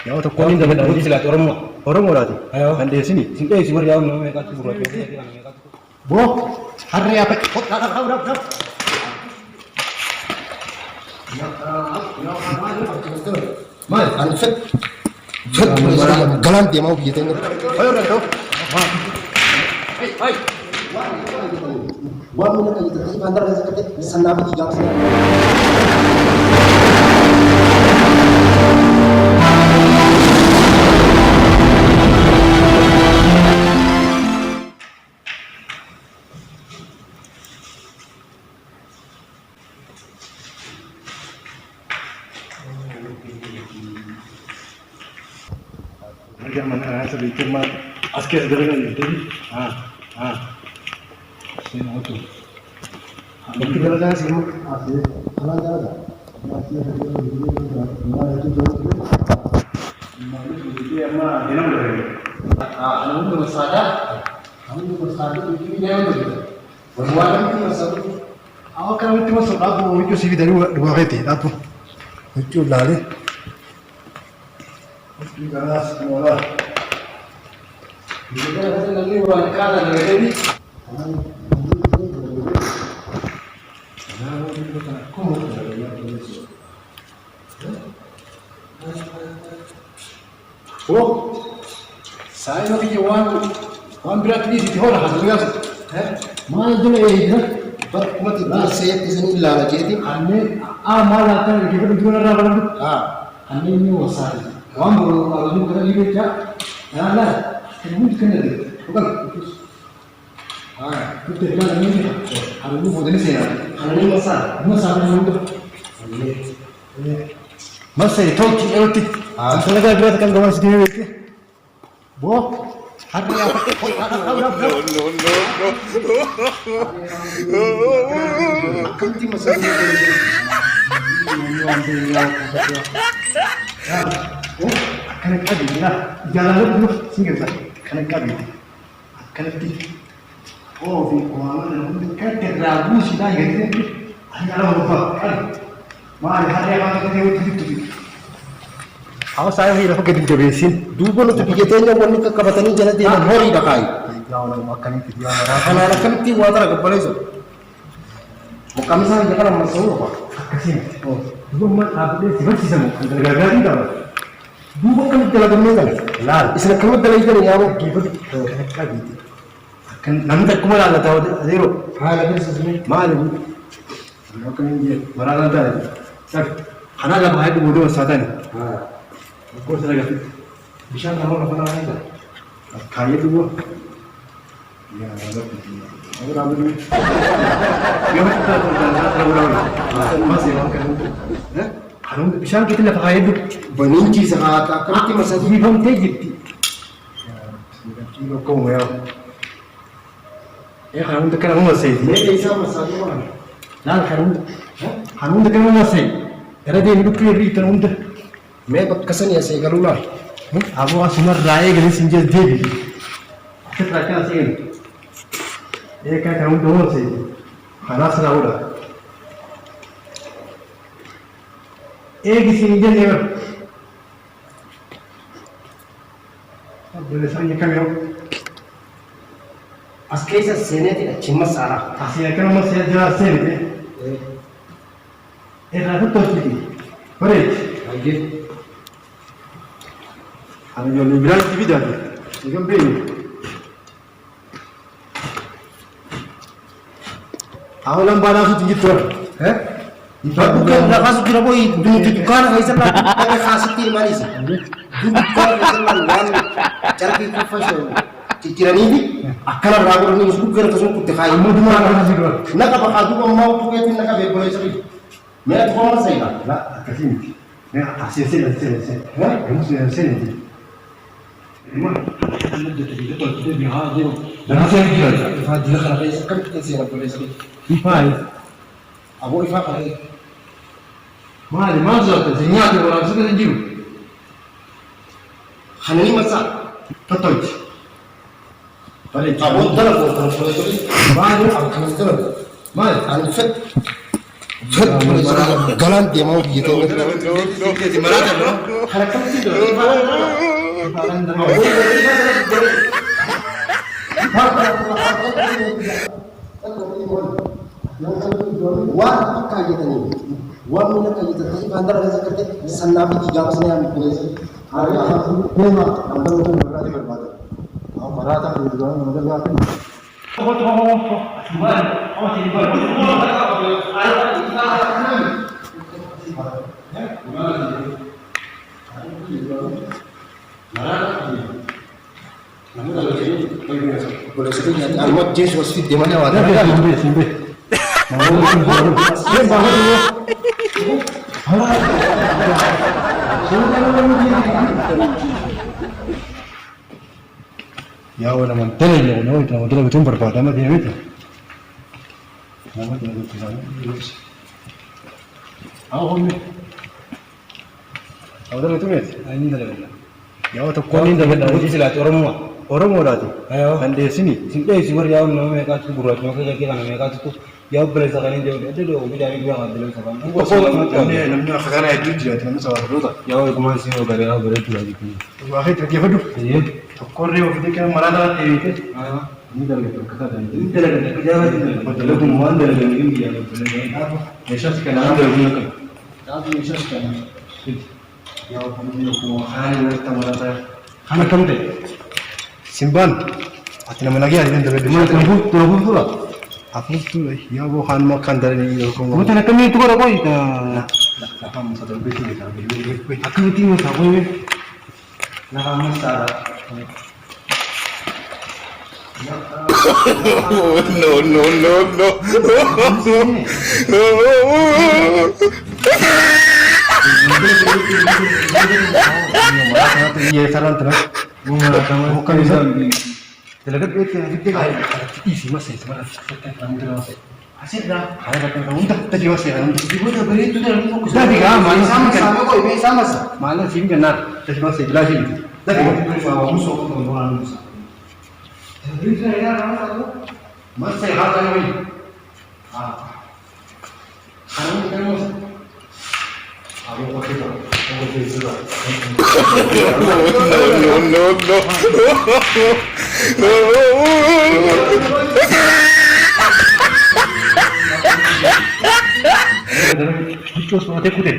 Yang tu kuning dah dah silat orang mula tu. Ayo. Kan di sini. Sini si beriau mereka tu buat. Bo, hari apa? Oh, dah. Mal, anu set galant dia mau gitu ni. Ayo dah tu. Hai. Wah, mana kan itu kasih bandar kasih kete sandabi di gang sana. Agak mana sedikit mah askes dengan itu. Sini mau tu. Bukti kalau dah sih, asal kalah dah ada. Masih ada dua itu dua. Ini apa? Ini apa lagi? Anu bersada itu dia itu. Berbuatan itu masalah. Awak kan itu masuk aku itu sih dari dua kali aku. Itu lale. Itu ganas semua. Jadi kan lagi orang kalah dari ini. Oh, saya nak pergi wan berat ni di mana hasil ya? Mana tu ni? Mati saya di sini lala jadi. Ane, malah kan kita tu mana orang tu? Ane ni wasari. Wan baru kalau kita ni beca, lah, kita kena deh. Bukan? Kita bilang ni, hari ni boleh ni saya. Ane ni Masa ni tu. Masa itu kita Setelah kita beratkan gawan sendiri itu, boh, hari apa? Kunci masalah Kan kadi lah, jalan dulu singgah sah. Kan kadi, kan kadi. Oh, di kawalan kan terabu sudah gitu. Hanya lupa kan. Mari hari apa kita itu. Aku saya hidup pakai di besin. dua tu kita ni orang ni kekabatan ni jalan dia hori dah kai. Jangan makan itu dia marah. Anak-anak kan ti water ke boleh so. Kami sana jangan masuk apa. Kasih. Oh, dua mat apa dia sih sama. Gara-gara ni dah. Dua kan jalan ni kan. Lal. Isna kamu jalan itu ni apa? Gitu. Kan gitu. Kan nanti aku malah tak tahu zero. Lagi sesuatu. Malu. Makan dia marah nanti. Sak. Hana lah bahaya tu bodoh satan. Aku sudah ganti. Bisa nama apa nama itu? Kaya tu gua. Ya, ada. Aku dah beli. Dia kita terlalu masih makan. Harun bisa kita nak kaya tu. Beninci sangat. Kami masa Ini bang tejit. Ya, sudah kilo kau ya. Harun tu kan masih. Ini isa masa ni mana? Nah, Harun tu kan masih. Era dia hidup kiri terus. मैं कसन ऐसे करूँगा अब वो सुमर राय गली सिंजर दे भी कितना क्या सही एक क्या करूँ दो से खाना सरा उड़ा एक सिंजर ने अब बोले सर ये क्या करो asli saya seni tidak cuma sarah asli ya kalau masih ada seni era tu jadi correct lagi Ano yung liberal actividad? Sige bem. Ako lang ba nasa tingit ko? bukan nak kasut kira boy dulu di dukaan nggak bisa lah kayak kasut kiri manis dulu dukaan nggak bisa lah wan cara kita fashion kira ini akan ragu ini suku kira kasut putih kayu Amo di mana kasi ko? nak apa kadu mau tuh itu nak apa boleh sekali mereka tuh mana saya lah La, kasi hindi. Sini. Kamu sini. Emang, ano dito dito biha dito. Dah saya kira. Fadil kalau kayak kan kita sih boleh sekali Ifai. Abu Ifa kali Mali, mazat, senyap orang suka sendiri. Hanani masa Totoy. Balik. Abu dalam boleh sekali Mali, Abu kan dalam Mali. Anu set galaan deemaa biyya ta'e. Kana kamti doo. Waan akka jedhanii waan inni akka jedhan kasi bandara keessa garte sannaa fi gaafas ni haami kuleessa. Deema ambaloo kun maraati barbaada. Maraata fi dhugaa nama gargaartan. Almat jees wasfi deemanii hawaasa. Yaa wala man dalile no ita wadala bitum barbaadama deemite. Nama dalile bitum. Ahomme. Wadala bitum et. Ani dalile. Yaa to konni dalile hojii silaati Oromoo laati. Kan deessini. Sin dheessi warri yaa'u nama meeqaatu gurraacha maka kee kana meeqaatu yaa'u bileessa kan hin jiru edda doo midhaan biraa kan bileessa kan. Namni akka kana hedduu jiraati namni sababoota. Yaa'u eegumaan si yoo garee haa bareedu laa jiru. Waa hedduu dhaggeeffadhu. Tokkorree ofiitti kenna maraata deemite. Ni dalagatu akka taatan. Ni dalagatu akka jaalatin. Dalagatu waan dalagan hin biyyaa dalagatu. Meeshaas kana dalagu akka. Taatu meeshaas kana. Yaa kun yoo haali walitti maraata. Kana kam ta'e? Simbaan ati nama nagee adiin dalagatu. Mana kan buutu tura. Afurtu yaa boo haan makkaan dalaganii yoo kun. Buutu akkamitti godha qoyi ta. Lafaan musa darbeetti beekaa. Akkamitti musa qoyi. Lafaan musa Iya saran terus. Bukan bisa. Talagang ito ay isi mas eh sama Asik dah. Ada kata kamu tak tadi mas ya. Ibu dah beri itu dah aku. Tadi kan mana sama kau ini sama sah. Mana sih benar. Tadi mas jelasin. Tadi aku bawa musuh untuk orang musuh. Jadi saya orang mas saya kata ini. Sekarang kita mas. Aku pakai tu. Aku pakai sudah. Terus mati kudet.